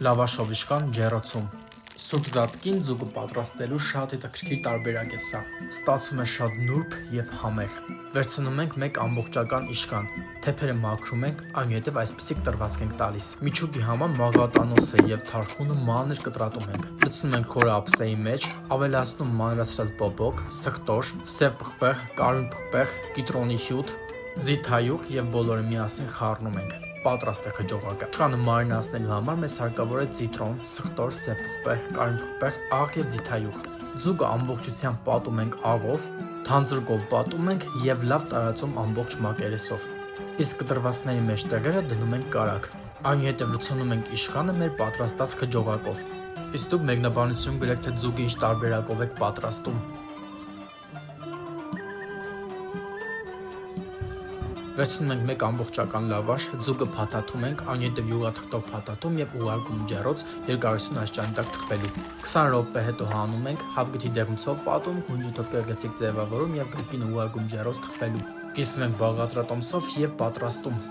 Լավաշով իշխան ջեռոցում։ Սուրբ զատկին ձուկը պատրաստելու շատ հետաքրքիր տարբերակ է սա։ Ստացվում է շատ նուրբ եւ համեղ։ Վերցնում ենք մեկ ամբողջական իշխան, թեփերը մաքրում ենք, այնուհետև այսպիսի տրվածք ենք տալիս։ Միջուկի համար մագատանոսը եւ թարխունը մանր կտրատում ենք։ Լցնում ենք խորը ափսեի մեջ, ավելացնում մանրացրած բոբոկ, սխտոր, սև պղպեղ, կարմիր պղպեղ, կիտրոնի հյութ, ձիթայուղ եւ բոլորը միասին խառնում ենք։ Պատրաստ է խճողակը։ Իշխանը մարինացնելու համար մեզ հարկավոր է ցիտրոն, սխտոր, սև պղպեղ, կարմիր պղպեղ, աղ եւ ձիթայուղ։ Ձուկը ամբողջությամբ պատում ենք աղով, թանձրկով պատում ենք եւ լավ տարածում ամբողջ մակերեսով։ Իսկ կտրվածքների մեջ տեղերը դնում ենք կարագ։ Այնուհետև լցնում ենք իշխանը մեր պատրաստած խճողակով։ Իսկ դուք մեկնաբանություն գրեք, թե ձուկը ինչ տարբերակով եք պատրաստում։ Վերցնում ենք մեկ ամբողջական լավաշ, ձուկը փաթաթում ենք, այնուհետև յուղաթղթով փաթաթում եւ ուղարկում ջեռոց 250 աստիճանի տակ թխվելու։ 20 րոպե հետո հանում ենք, հավգթի դեղնցով պատում, քունջութով կեղեցիկ ձևավորում եւ կրկին ուղարկում ջեռոց թխվելու։ Կիսում ենք բաղադրատոմսով եւ պատրաստում։